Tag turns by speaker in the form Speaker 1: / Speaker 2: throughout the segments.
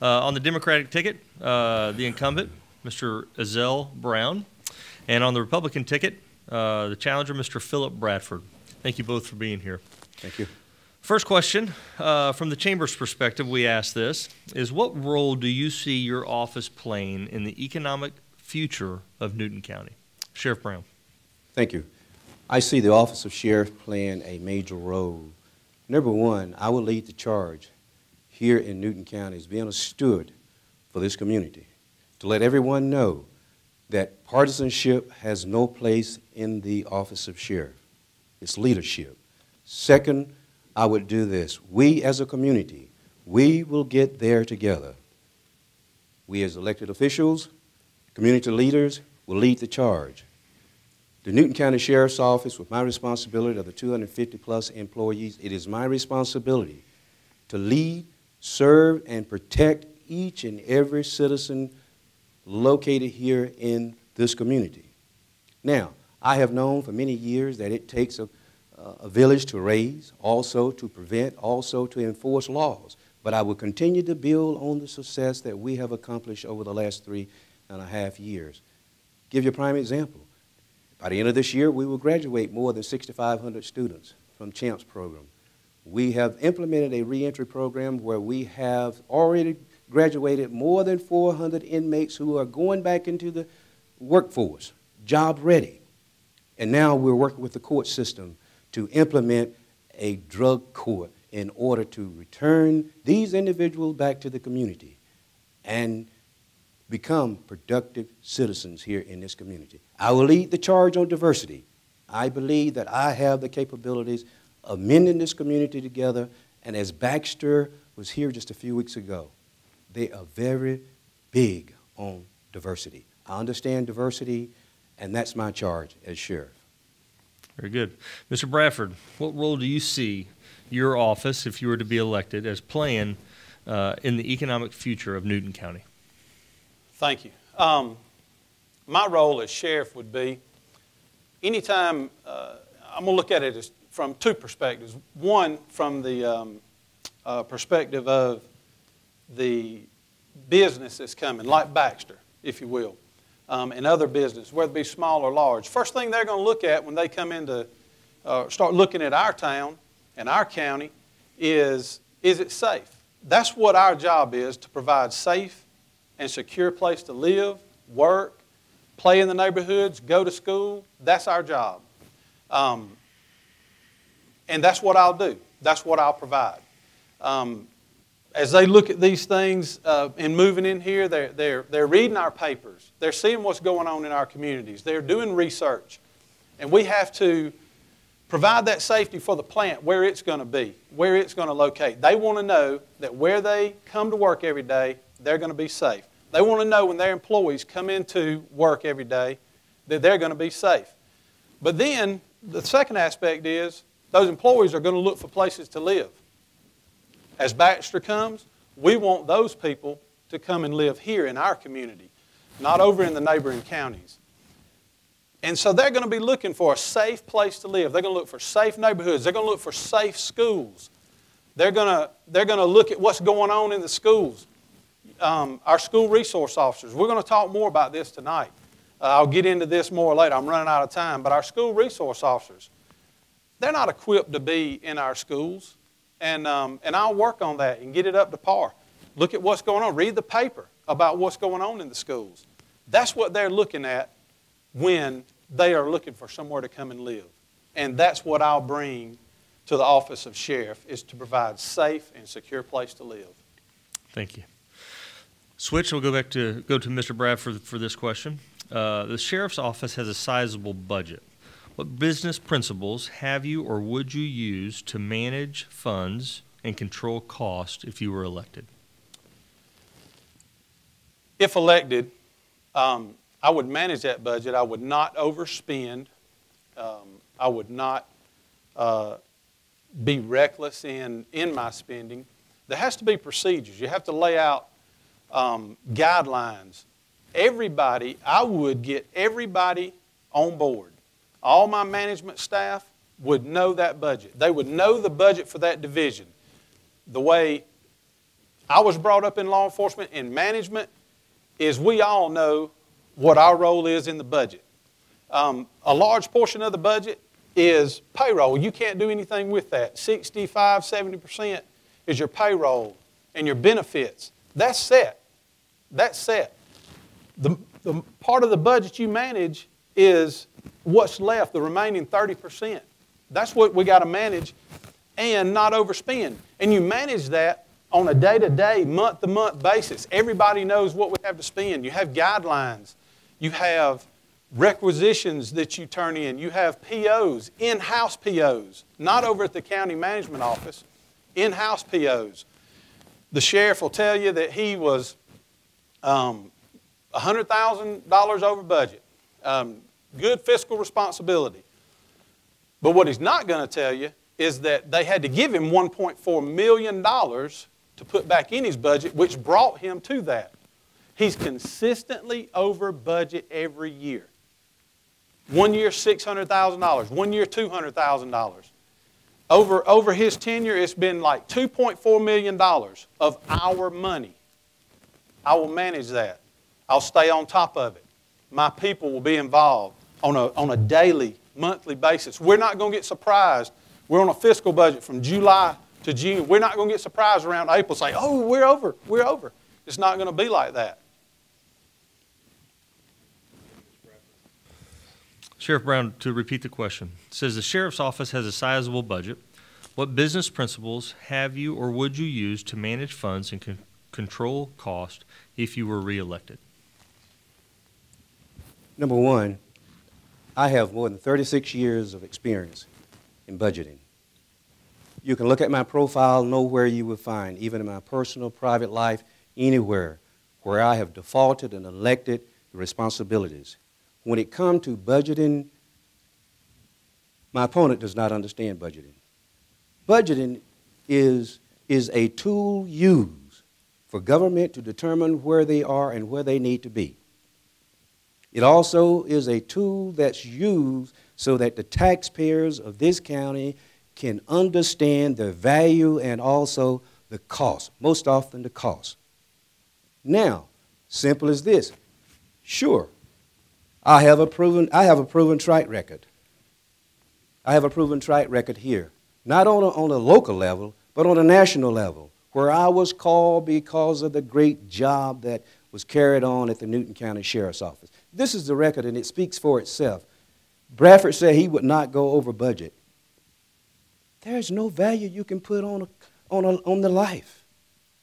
Speaker 1: On the Democratic ticket, the incumbent, Mr. Ezell Brown. And on the Republican ticket, the challenger, Mr. Philip Bradford. Thank you both for being here.
Speaker 2: Thank you.
Speaker 1: First question, from the Chamber's perspective, we ask this, is what role do you see your office playing in the economic future of Newton County? Sheriff Brown.
Speaker 2: Thank you. I see the Office of Sheriff playing a major role. Number one, I will lead the charge here in Newton County as being a steward for this community, to let everyone know that partisanship has no place in the Office of Sheriff. It's leadership. Second, I would do this. We as a community, we will get there together. We as elected officials, community leaders, will lead the charge. The Newton County Sheriff's Office, with my responsibility of the 250-plus employees, it is my responsibility to lead, serve, and protect each and every citizen located here in this community. Now, I have known for many years that it takes a village to raise, also to prevent, also to enforce laws. But I will continue to build on the success that we have accomplished over the last 3.5 years. Give you a prime example. By the end of this year, we will graduate more than 6,500 students from CHAMPS program. We have implemented a reentry program where we have already graduated more than 400 inmates who are going back into the workforce, job ready. And now we're working with the court system to implement a drug court in order to return these individuals back to the community and become productive citizens here in this community. I will lead the charge on diversity. I believe that I have the capabilities of mending this community together, and as Baxter was here just a few weeks ago, they are very big on diversity. I understand diversity, and that's my charge as sheriff.
Speaker 1: Very good. Mr. Bradford, what role do you see your office, if you were to be elected, as playing in the economic future of Newton County?
Speaker 3: Thank you. My role as sheriff would be, anytime, I'm going to look at it as from two perspectives. One, from the perspective of the business that's coming, like Baxter, if you will, and other business, whether it be small or large. First thing they're going to look at when they come in to start looking at our town and our county is it safe? That's what our job is, to provide safe and secure place to live, work, play in the neighborhoods, go to school. That's our job. And that's what I'll do. That's what I'll provide. As they look at these things and moving in here, they're reading our papers. They're seeing what's going on in our communities. They're doing research. And we have to provide that safety for the plant, where it's going to be, where it's going to locate. They want to know that where they come to work every day, they're going to be safe. They want to know when their employees come into work every day that they're going to be safe. But then the second aspect is those employees are going to look for places to live. As Baxter comes, we want those people to come and live here in our community, not over in the neighboring counties. And so they're going to be looking for a safe place to live. They're going to look for safe neighborhoods. They're going to look for safe schools. They're going to look at what's going on in the schools. Our school resource officers, we're going to talk more about this tonight. I'll get into this more later. I'm running out of time. But our school resource officers, they're not equipped to be in our schools. And I'll work on that and get it up to par. Look at what's going on. Read the paper about what's going on in the schools. That's what they're looking at when they are looking for somewhere to come and live. And that's what I'll bring to the office of sheriff, is to provide safe and secure place to live.
Speaker 1: Thank you. Switch, we'll go to Mr. Bradford for this question. The sheriff's office has a sizable budget. What business principles have you or would you use to manage funds and control cost if you were elected?
Speaker 3: If elected, I would manage that budget. I would not overspend. I would not be reckless in my spending. There has to be procedures. You have to lay out guidelines. I would get everybody on board. All my management staff would know that budget. They would know the budget for that division. The way I was brought up in law enforcement and management, is we all know what our role is in the budget. A large portion of the budget is payroll. You can't do anything with that. 65, 70% is your payroll and your benefits. That's set. That's set. The part of the budget you manage is what's left, the remaining 30%. That's what we got to manage and not overspend. And you manage that on a day-to-day, month-to-month basis. Everybody knows what we have to spend. You have guidelines. You have requisitions that you turn in. You have POs, in-house POs, not over at the county management office, in-house POs. The sheriff will tell you that he was $100,000 over budget. Good fiscal responsibility. But what he's not going to tell you is that they had to give him $1.4 million to put back in his budget, which brought him to that. He's consistently over budget every year. 1 year, $600,000. 1 year, $200,000. Over his tenure, it's been like $2.4 million of our money. I will manage that. I'll stay on top of it. My people will be involved on a daily, monthly basis. We're not going to get surprised. We're on a fiscal budget from July to June. We're not going to get surprised around April saying, oh, we're over, we're over. It's not going to be like that.
Speaker 1: Sheriff Brown, to repeat the question, says the sheriff's office has a sizable budget. What business principles have you or would you use to manage funds and control cost if you were reelected?
Speaker 2: Number one, I have more than 36 years of experience in budgeting. You can look at my profile, know where you will find, even in my personal, private life, anywhere, where I have defaulted and elected the responsibilities. When it comes to budgeting, my opponent does not understand budgeting. Budgeting is a tool used for government to determine where they are and where they need to be. It also is a tool that's used so that the taxpayers of this county can understand the value and also the cost, most often the cost. Now, simple as this. Sure, I have a proven track record. I have a proven track record here, not on a local level, but on a national level, where I was called because of the great job that was carried on at the Newton County Sheriff's Office. This is the record, and it speaks for itself. Bradford said he would not go over budget. There's no value you can put on the life.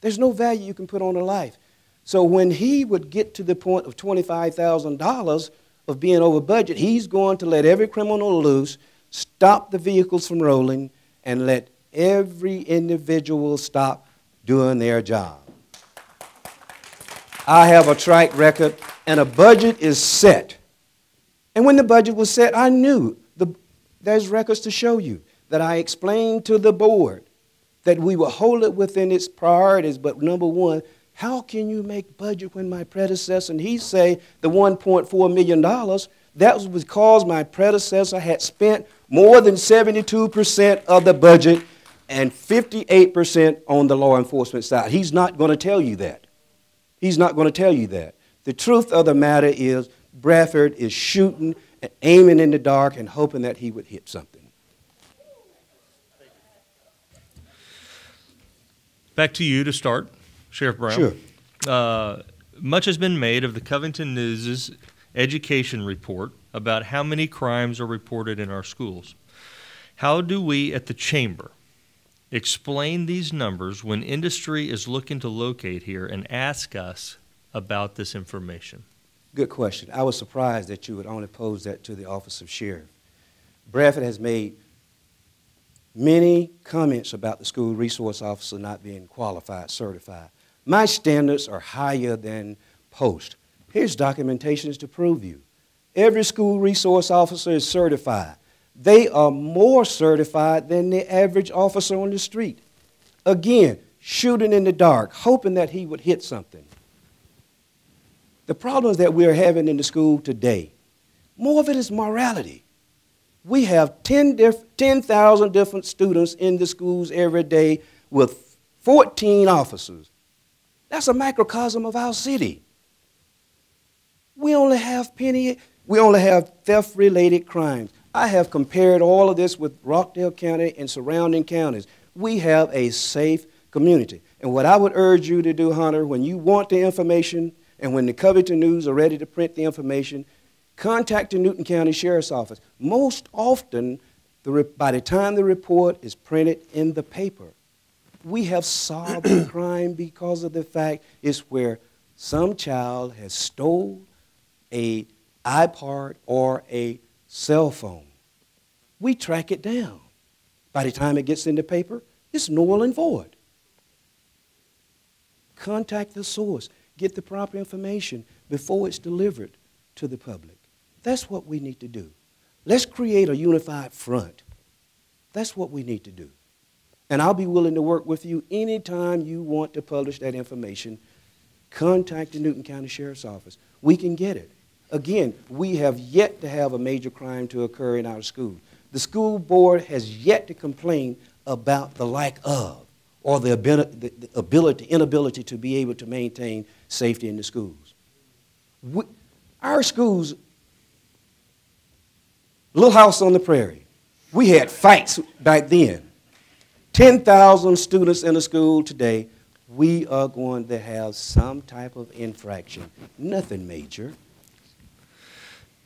Speaker 2: There's no value you can put on a life. So when he would get to the point of $25,000 of being over budget, he's going to let every criminal loose, stop the vehicles from rolling, and let every individual stop doing their job. I have a track record, and a budget is set. And when the budget was set, I knew, there's records to show you, that I explained to the board that we will hold it within its priorities, but number one, how can you make budget when my predecessor, and he say the $1.4 million, that was because my predecessor had spent more than 72% of the budget and 58% on the law enforcement side. He's not going to tell you that. He's not going to tell you that. The truth of the matter is Bradford is shooting and aiming in the dark and hoping that he would hit something.
Speaker 1: Back to you to start, Sheriff Brown.
Speaker 2: Sure.
Speaker 1: Much has been made of the Covington News' education report about how many crimes are reported in our schools. How do we at the Chamber explain these numbers when industry is looking to locate here and ask us about this information?
Speaker 2: Good question. I was surprised that you would only pose that to the Office of Sheriff. Bradford has made many comments about the school resource officer not being qualified, certified. My standards are higher than post. Here's documentations to prove you. Every school resource officer is certified. They are more certified than the average officer on the street. Again, shooting in the dark, hoping that he would hit something. The problems that we are having in the school today, more of it is morality. We have 10,000 different students in the schools every day with 14 officers. That's a microcosm of our city. We only have theft-related crimes. I have compared all of this with Rockdale County and surrounding counties. We have a safe community. And what I would urge you to do, Hunter, when you want the information and when the Covington News are ready to print the information, contact the Newton County Sheriff's Office. Most often, by the time the report is printed in the paper, we have solved the crime because of the fact it's where some child has stole an iPod or a cell phone. We track it down. By the time it gets in the paper, it's null and void. Contact the source. Get the proper information before it's delivered to the public. That's what we need to do. Let's create a unified front. That's what we need to do. And I'll be willing to work with you anytime you want to publish that information. Contact the Newton County Sheriff's Office. We can get it. Again, we have yet to have a major crime to occur in our school. The school board has yet to complain about the lack of or the inability to be able to maintain safety in the schools. Our schools, Little House on the Prairie, we had fights back then. 10,000 students in a school today, we are going to have some type of infraction. Nothing major.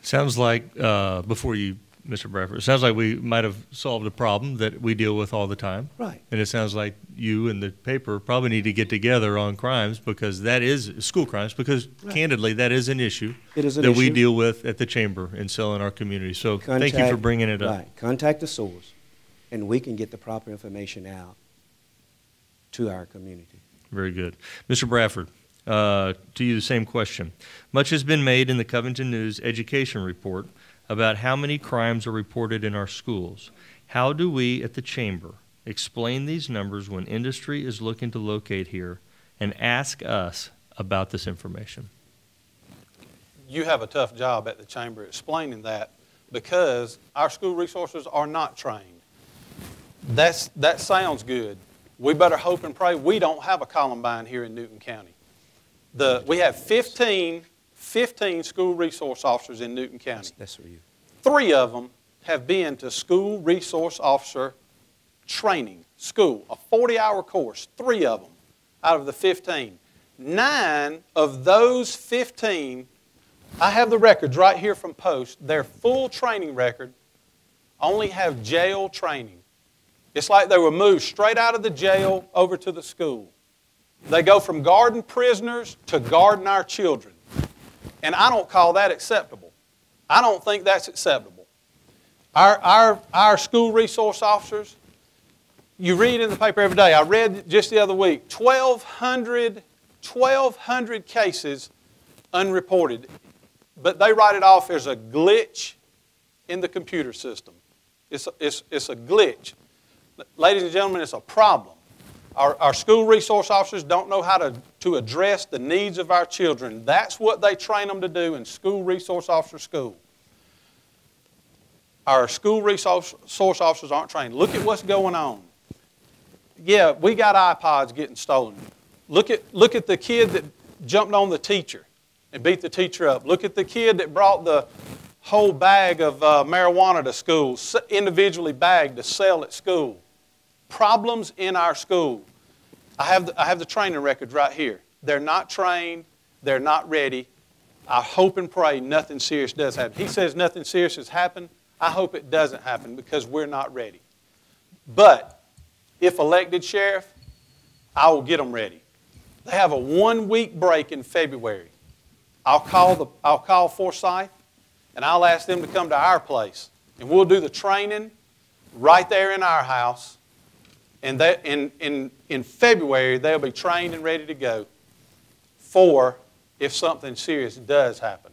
Speaker 1: Sounds like, before you, Mr. Bradford, it sounds like we might have solved a problem that we deal with all the time.
Speaker 2: Right.
Speaker 1: And it sounds like you and the paper probably need to get together on crimes because that is, school crimes, because candidly, that is an issue that we deal with at the chamber and sell in our community. So thank you for bringing it up.
Speaker 2: Right. Contact the source, and we can get the proper information out to our community.
Speaker 1: Very good. Mr. Bradford, to you the same question. Much has been made in the Covington News education report about how many crimes are reported in our schools. How do we at the chamber explain these numbers when industry is looking to locate here and ask us about this information?
Speaker 3: You have a tough job at the chamber explaining that because our school resources are not trained. That sounds good. We better hope and pray we don't have a Columbine here in Newton County. We have 15 school resource officers in Newton County.
Speaker 2: That's for you.
Speaker 3: 3 of them have been to school resource officer training, school, a 40-hour course, 3 of them out of the 15. 9 of those 15, I have the records right here from Post, their full training record only have jail training. It's like they were moved straight out of the jail over to the school. They go from guarding prisoners to guarding our children. And I don't call that acceptable. I don't think that's acceptable. Our school resource officers, you read in the paper every day. I read just the other week, 1,200 cases unreported. But they write it off as a glitch in the computer system. It's a glitch. Ladies and gentlemen, it's a problem. Our school resource officers don't know how to address the needs of our children. That's what they train them to do in school resource officer school. Our school resource officers aren't trained. Look at what's going on. Yeah, we got iPods getting stolen. Look at the kid that jumped on the teacher and beat the teacher up. Look at the kid that brought the whole bag of marijuana to school, individually bagged to sell at school. Problems in our school. I have the training records right here. They're not trained. They're not ready. I hope and pray nothing serious does happen. He says nothing serious has happened. I hope it doesn't happen because we're not ready. But if elected sheriff, I will get them ready. They have a 1-week break in February. I'll call Forsyth and I'll ask them to come to our place and we'll do the training right there in our house. And in February, they'll be trained and ready to go for if something serious does happen.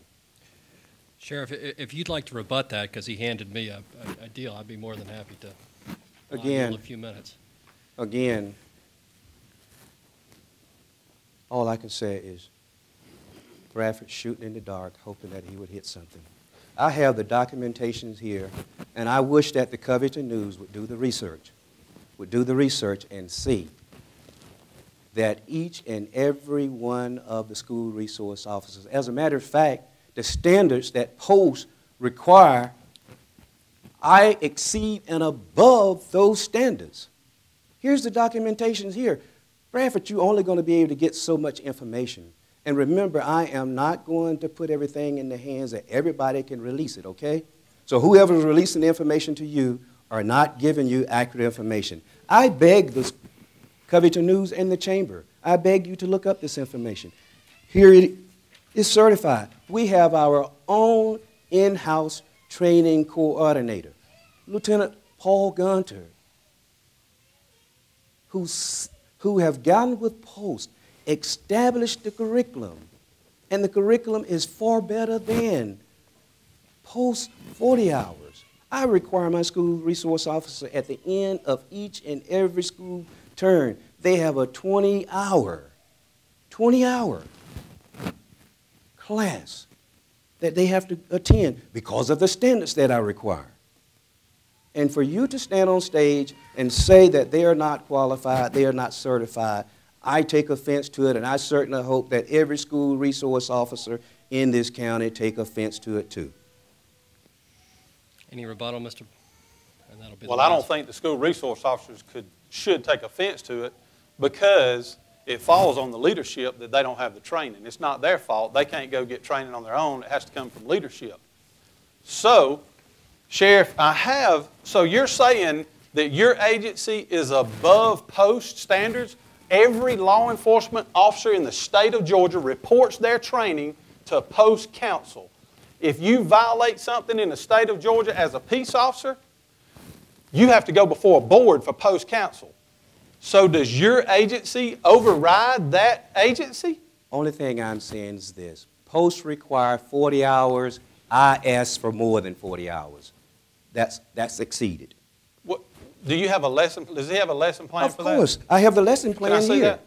Speaker 4: Sheriff, if you'd like to rebut that, because he handed me a deal, I'd be more than happy to.
Speaker 2: Again,
Speaker 4: a few minutes.
Speaker 2: Again, all I can say is Bradford shooting in the dark, hoping that he would hit something. I have the documentations here, and I wish that the Covington News would do the research and see that each and every one of the school resource officers, as a matter of fact, the standards that posts require, I exceed and above those standards. Here's the documentation here. Bradford, you're only going to be able to get so much information. And remember, I am not going to put everything in the hands that everybody can release it, okay? So whoever's releasing the information to you are not giving you accurate information. I beg the Covington News and the Chamber, I beg you to look up this information. Here it is certified. We have our own in-house training coordinator, Lieutenant Paul Gunter, who have gotten with posts, established the curriculum, and the curriculum is far better than post 40 hours. I require my school resource officer at the end of each and every school term, they have a 20-hour class that they have to attend because of the standards that I require. And for you to stand on stage and say that they are not qualified, they are not certified, I take offense to it, and I certainly hope that every school resource officer in this county take offense to it too.
Speaker 4: Any rebuttal, Mr.? And that'll be
Speaker 3: Well, I don't think the school resource officers should take offense to it because it falls on the leadership that they don't have the training. It's not their fault. They can't go get training on their own. It has to come from leadership. So, Sheriff, so you're saying that your agency is above post standards? Every law enforcement officer in the state of Georgia reports their training to post council. If you violate something in the state of Georgia as a peace officer, you have to go before a board for post council. So does your agency override that agency?
Speaker 2: Only thing I'm saying is this. Posts require 40 hours. I ask for more than 40 hours. That's exceeded.
Speaker 3: What, do you have a lesson? Does he have a lesson plan for that?
Speaker 2: Of course. I have the lesson plan
Speaker 3: Can I see
Speaker 2: here.
Speaker 3: that?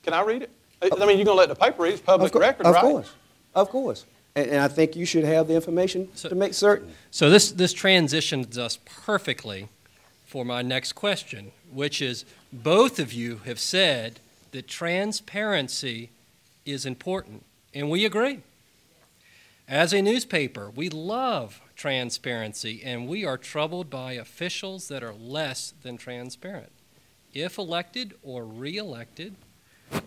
Speaker 3: Can I read it? I mean, you're going to let the paper read. It's public record, right?
Speaker 2: Of course. Of course. And I think you should have the information to make certain.
Speaker 4: So this transitions us perfectly for my next question, which is both of you have said that transparency is important, and we agree. As a newspaper, we love transparency, and we are troubled by officials that are less than transparent. If elected or re-elected,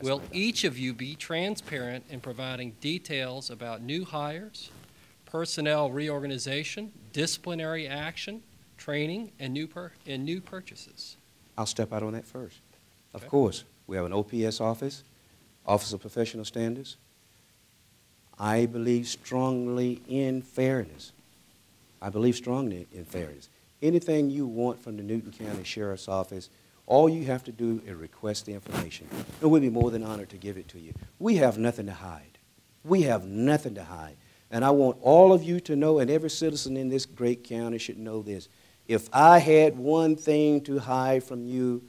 Speaker 4: will each of you be transparent in providing details about new hires, personnel reorganization, disciplinary action, training, and new purchases?
Speaker 2: I'll step out on that first.
Speaker 4: Okay.
Speaker 2: Of course, we have an OPS office, Office of Professional Standards. I believe strongly in fairness. I believe strongly in fairness. Anything you want from the Newton County Sheriff's Office, all you have to do is request the information, and we'll be more than honored to give it to you. We have nothing to hide. We have nothing to hide. And I want all of you to know, and every citizen in this great county should know this. If I had one thing to hide from you,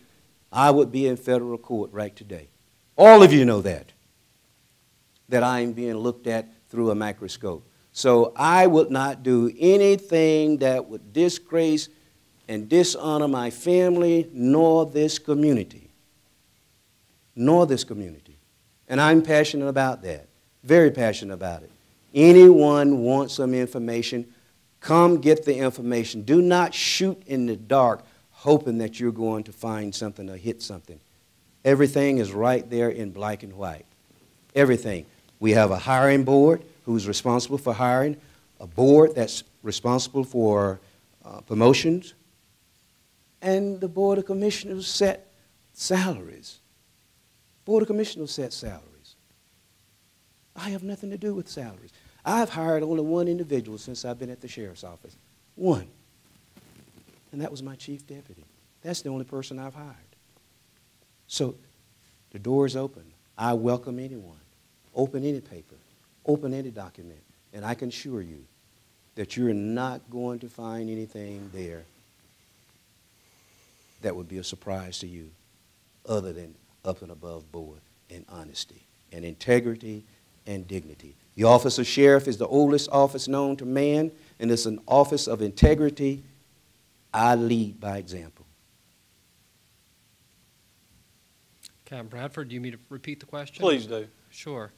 Speaker 2: I would be in federal court right today. All of you know that I am being looked at through a microscope. So I would not do anything that would disgrace and dishonor my family nor this community. Nor this community. And I'm passionate about that. Very passionate about it. Anyone wants some information, come get the information. Do not shoot in the dark hoping that you're going to find something or hit something. Everything is right there in black and white. Everything. We have a hiring board who's responsible for hiring, a board that's responsible for promotions, and the Board of Commissioners set salaries. Board of Commissioners set salaries. I have nothing to do with salaries. I've hired only one individual since I've been at the Sheriff's Office. One. And that was my chief deputy. That's the only person I've hired. So the door is open. I welcome anyone. Open any paper. Open any document. And I can assure you that you're not going to find anything there that would be a surprise to you other than up and above board and honesty and integrity and dignity. The office of sheriff is the oldest office known to man, and it's an office of integrity. I lead by example.
Speaker 4: Captain Bradford, do you need to repeat the question?
Speaker 3: Please do.
Speaker 4: Sure.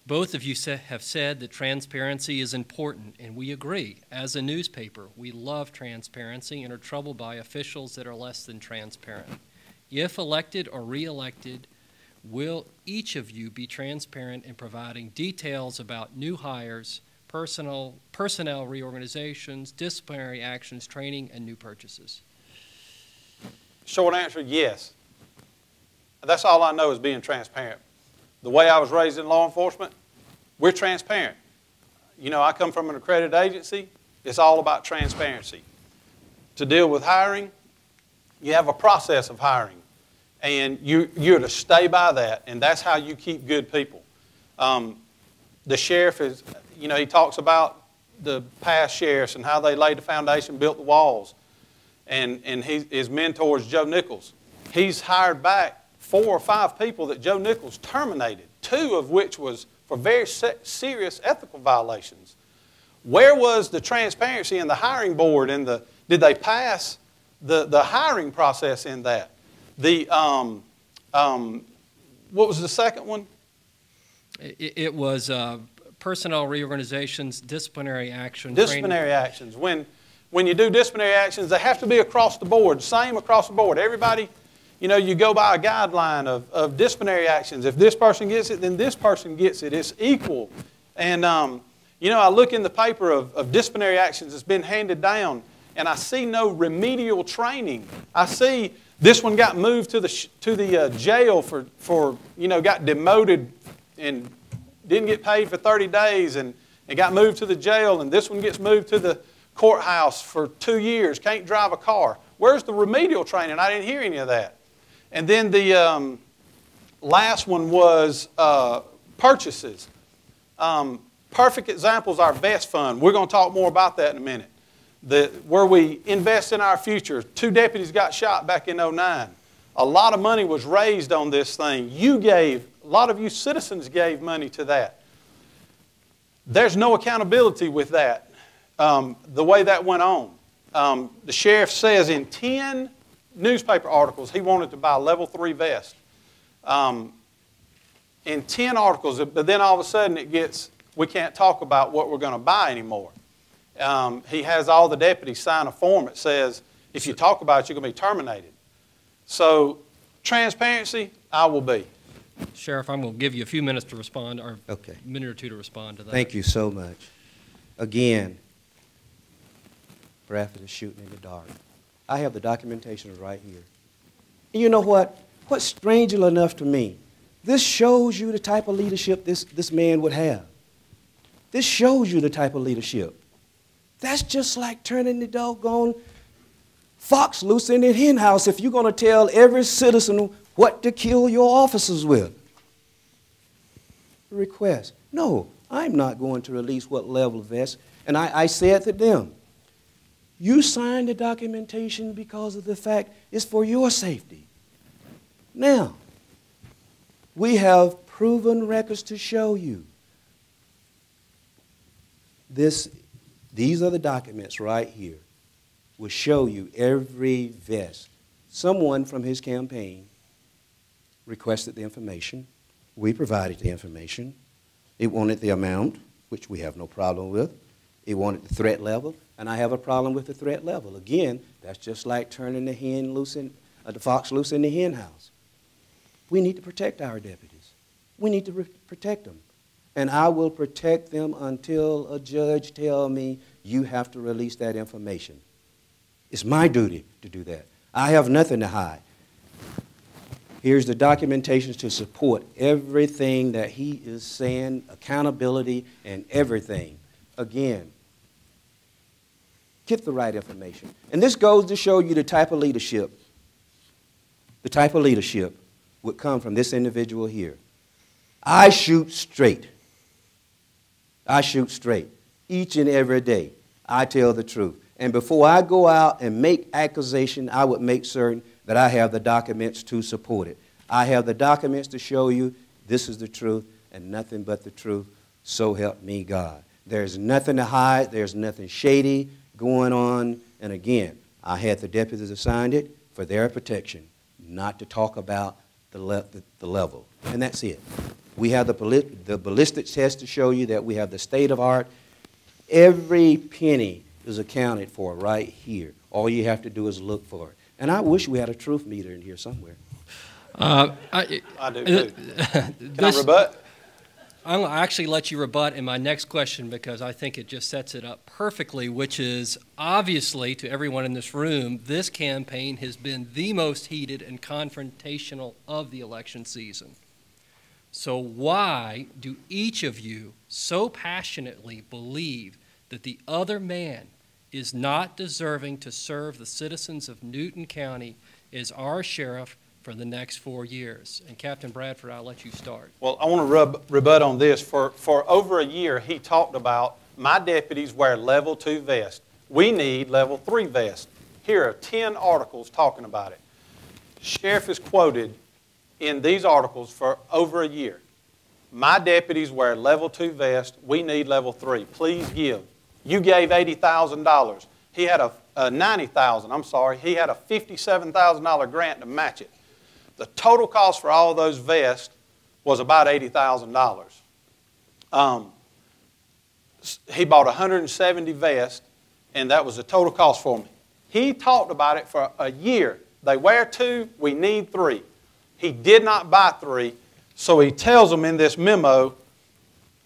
Speaker 4: Both of you have said that transparency is important, and we agree. As a newspaper, we love transparency and are troubled by officials that are less than transparent. If elected or re-elected, will each of you be transparent in providing details about new hires, personnel reorganizations, disciplinary actions, training, and new purchases?
Speaker 3: Short answer, yes. That's all I know is being transparent. The way I was raised in law enforcement, we're transparent. You know, I come from an accredited agency. It's all about transparency. To deal with hiring, you have a process of hiring, and you're to stay by that, and that's how you keep good people. The sheriff is, you know, he talks about the past sheriffs and how they laid the foundation, built the walls, and his mentor is Joe Nichols. He's hired back 4 or 5 people that Joe Nichols terminated, 2 of which was for very serious ethical violations. Where was the transparency in the hiring board? And did they pass the hiring process in that? What was the second one?
Speaker 4: It was personnel reorganizations, disciplinary action.
Speaker 3: Disciplinary actions. When you do disciplinary actions, they have to be across the board, same across the board. Everybody, you know, you go by a guideline of disciplinary actions. If this person gets it, then this person gets it. It's equal. And, you know, I look in the paper of disciplinary actions that's been handed down, and I see no remedial training. I see this one got moved to the jail for you know, got demoted and didn't get paid for 30 days and got moved to the jail, and this one gets moved to the courthouse for 2 years, can't drive a car. Where's the remedial training? I didn't hear any of that. And then the last one was purchases. Perfect example is our VEST fund. We're going to talk more about that in a minute. Where we invest in our future. 2 deputies got shot back in 2009. A lot of money was raised on this thing. A lot of you citizens gave money to that. There's no accountability with that, the way that went on. The sheriff says in 10 newspaper articles he wanted to buy a level 3 vest. In 10 articles, but then all of a sudden we can't talk about what we're going to buy anymore. He has all the deputies sign a form that says, if you talk about it, you're going to be terminated. So, transparency, I will be.
Speaker 4: Sheriff, I'm going to give you a few minutes to respond, or
Speaker 2: Okay.
Speaker 4: a minute or 2 to respond to that.
Speaker 2: Thank you so much. Again, Bradford is shooting in the dark. I have the documentation right here. And you know what? What's strangely enough to me, this shows you the type of leadership this man would have. This shows you the type of leadership. That's just like turning the doggone fox loose in the hen house if you're going to tell every citizen what to kill your officers with. Request. No, I'm not going to release what level of vest. And I said to them, you signed the documentation because of the fact it's for your safety. Now, we have proven records to show you. These are the documents right here. Will show you every vest. Someone from his campaign requested the information. We provided the information. It wanted the amount, which we have no problem with. It wanted the threat level, and I have a problem with the threat level. Again, that's just like turning the fox loose in the hen house. We need to protect our deputies. We need to protect them. And I will protect them until a judge tells me you have to release that information. It's my duty to do that. I have nothing to hide. Here's the documentation to support everything that he is saying, accountability and everything. Again, get the right information. And this goes to show you the type of leadership would come from this individual here. I shoot straight. I shoot straight. Each and every day, I tell the truth. And before I go out and make accusation, I would make certain that I have the documents to support it. I have the documents to show you this is the truth and nothing but the truth. So help me God. There's nothing to hide. There's nothing shady going on. And again, I had the deputies assigned it for their protection, not to talk about the level, and that's it. We have the ballistic test to show you that we have the state of art. Every penny is accounted for right here. All you have to do is look for it. And I wish we had a truth meter in here somewhere.
Speaker 3: I do too. Can I rebut?
Speaker 4: I'll actually let you rebut in my next question because I think it just sets it up perfectly, which is obviously to everyone in this room, this campaign has been the most heated and confrontational of the election season. So why do each of you so passionately believe that the other man is not deserving to serve the citizens of Newton County as our sheriff for the next 4 years? And Captain Bradford, I'll let you start.
Speaker 3: Well, I want to rebut on this. For over a year, he talked about my deputies wear level 2 vests. We need level 3 vests. Here are 10 articles talking about it. Sheriff is quoted in these articles for over a year. My deputies wear level 2 vests. We need level 3. Please give. You gave $80,000. He had a $90,000. I'm sorry. He had a $57,000 grant to match it. The total cost for all those vests was about $80,000. He bought 170 vests, and that was the total cost for me. He talked about it for a year. They wear 2, we need 3. He did not buy 3, so he tells them in this memo,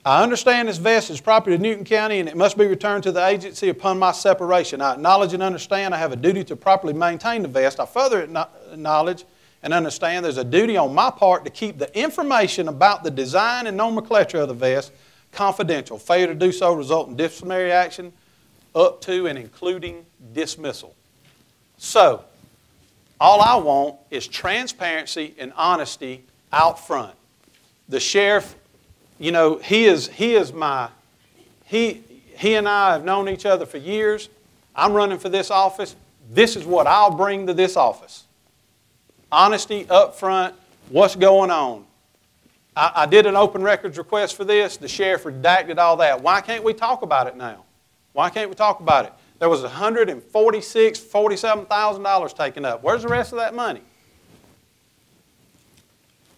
Speaker 3: I understand this vest is property of Newton County and it must be returned to the agency upon my separation. I acknowledge and understand I have a duty to properly maintain the vest. I further acknowledge and understand there's a duty on my part to keep the information about the design and nomenclature of the vest confidential. Failure to do so result in disciplinary action up to and including dismissal. So, all I want is transparency and honesty out front. The sheriff, you know, he and I have known each other for years. I'm running for this office. This is what I'll bring to this office. Honesty up front, what's going on. I did an open records request for this. The sheriff redacted all that. Why can't we talk about it now? Why can't we talk about it? There was $147,000 taken up. Where's the rest of that money?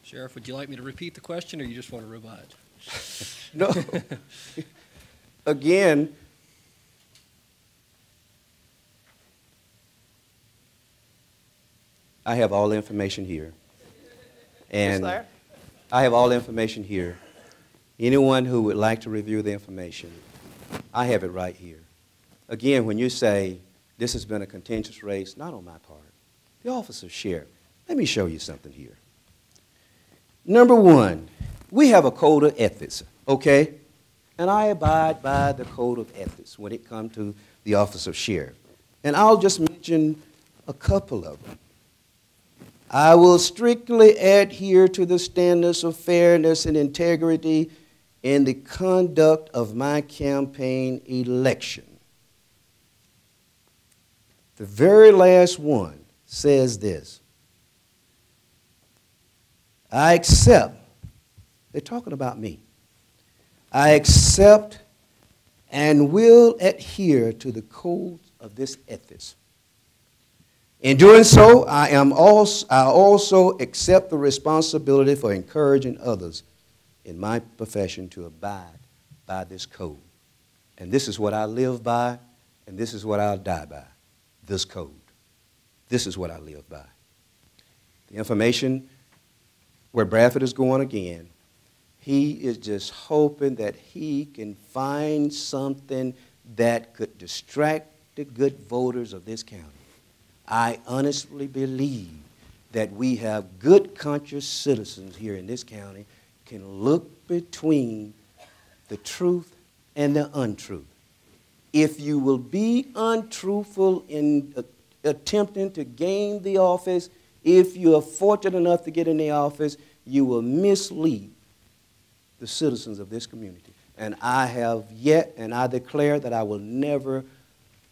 Speaker 4: Sheriff, would you like me to repeat the question or you just want to rebut?
Speaker 2: No. Again, I have all the information here. And
Speaker 3: there?
Speaker 2: I have all the information here. Anyone who would like to review the information, I have it right here. Again, when you say this has been a contentious race, not on my part, the office of sheriff, let me show you something here. Number one, we have a code of ethics, okay? And I abide by the code of ethics when it comes to the office of sheriff. And I'll just mention a couple of them. I will strictly adhere to the standards of fairness and integrity in the conduct of my campaign election. The very last one says this. I accept, they're talking about me. I accept and will adhere to the codes of this ethics. In doing so, I also accept the responsibility for encouraging others in my profession to abide by this code. And this is what I live by, and this is what I'll die by, this code. This is what I live by. The information where Bradford is going again, he is just hoping that he can find something that could distract the good voters of this county. I honestly believe that we have good, conscious citizens here in this county can look between the truth and the untruth. If you will be untruthful in attempting to gain the office, if you are fortunate enough to get in the office, you will mislead the citizens of this community. And I have yet, and I declare that I will never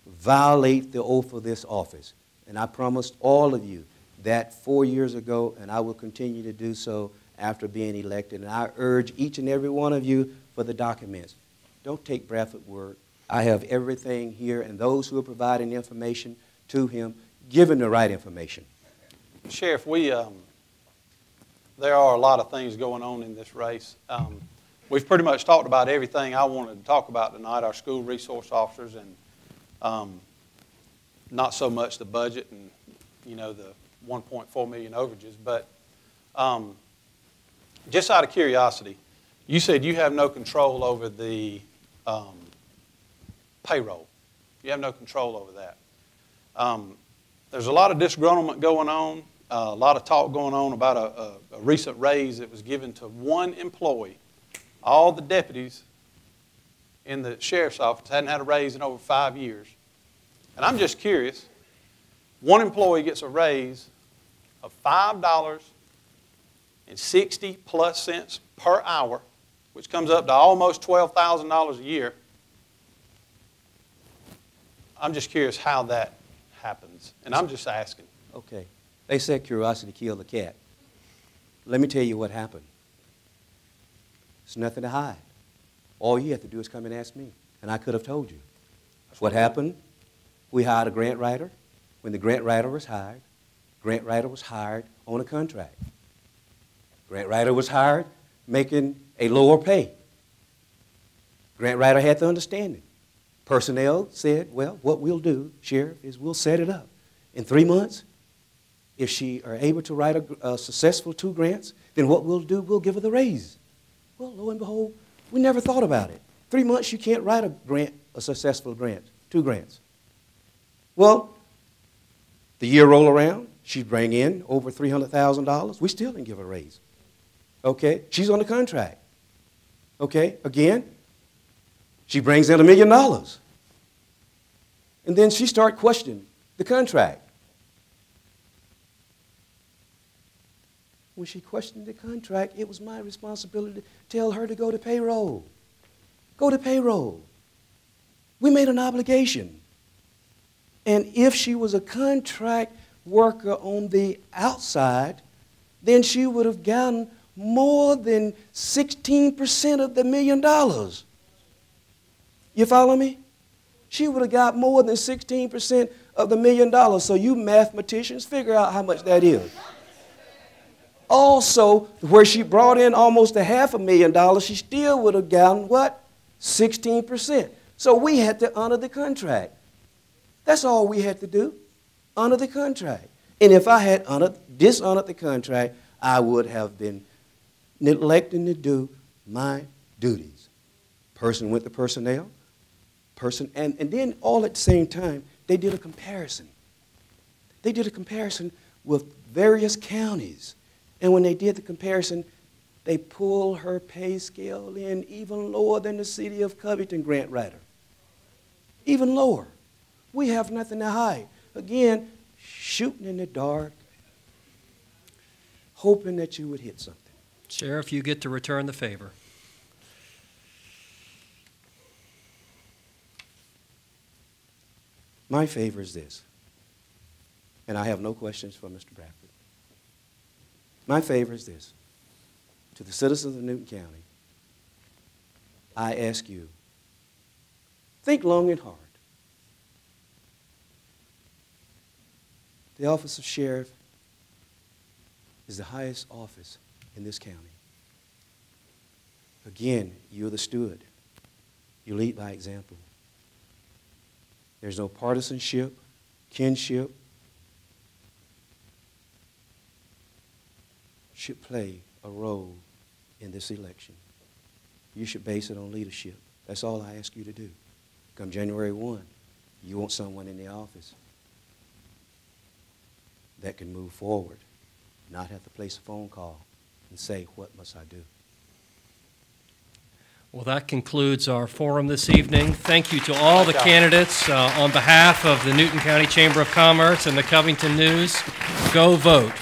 Speaker 2: violate the oath of this office. And I promised all of you that 4 years ago, and I will continue to do so after being elected. And I urge each and every one of you for the documents. Don't take Bradford's word. I have everything here, and those who are providing information to him, give him the right information.
Speaker 3: Sheriff, we there are a lot of things going on in this race. We've pretty much talked about everything I wanted to talk about tonight, our school resource officers, and not so much the budget and, the 1.4 million overages. But just out of curiosity, you said you have no control over the payroll. You have no control over that. There's a lot of disgruntlement going on, a lot of talk going on about a recent raise that was given to one employee. All the deputies in the sheriff's office hadn't had a raise in over 5 years. And I'm just curious, one employee gets a raise of $5.60+ per hour, which comes up to almost $12,000 a year. I'm just curious how that happens, and I'm just asking.
Speaker 2: Okay. They said curiosity killed the cat. Let me tell you what happened. There's nothing to hide. All you have to do is come and ask me, and I could have told you. What happened? We hired a grant writer. When the grant writer was hired on a contract. Grant writer was hired making a lower pay. Grant writer had the understanding. Personnel said, well, what we'll do, Sheriff, is we'll set it up. In 3 months, if she are able to write a successful 2 grants, then what we'll do, we'll give her the raise. Well, lo and behold, we never thought about it. 3 months, you can't write a successful grant, 2 grants. Well, the year roll around, she'd bring in over $300,000. We still didn't give her a raise. Okay, she's on the contract. Okay, again, she brings in $1 million. And then she started questioning the contract. When she questioned the contract, it was my responsibility to tell her to go to payroll. Go to payroll. We made an obligation. And if she was a contract worker on the outside, then she would have gotten more than 16% of the $1 million. You follow me? She would have got more than 16% of the $1 million. So you mathematicians, figure out how much that is. Also, where she brought in almost $500,000, she still would have gotten what? 16%. So we had to honor the contract. That's all we had to do, honor the contract. And if I had dishonored the contract, I would have been neglecting to do my duties. Person went to personnel, and then all at the same time, they did a comparison. They did a comparison with various counties. And when they did the comparison, they pulled her pay scale in even lower than the city of Covington grant writer. Even lower. We have nothing to hide. Again, shooting in the dark, hoping that you would hit something.
Speaker 4: Sheriff, you get to return the favor.
Speaker 2: My favor is this, and I have no questions for Mr. Bradford. My favor is this. To the citizens of Newton County, I ask you, think long and hard. The office of sheriff is the highest office in this county. Again, you're the steward. You lead by example. There's no partisanship, kinship. Should play a role in this election. You should base it on leadership. That's all I ask you to do. Come January 1, you want someone in the office that can move forward, not have to place a phone call and say, what must I do?
Speaker 4: Well, that concludes our forum this evening. Thank you to all the candidates. On behalf of the Newton County Chamber of Commerce and the Covington News, go vote.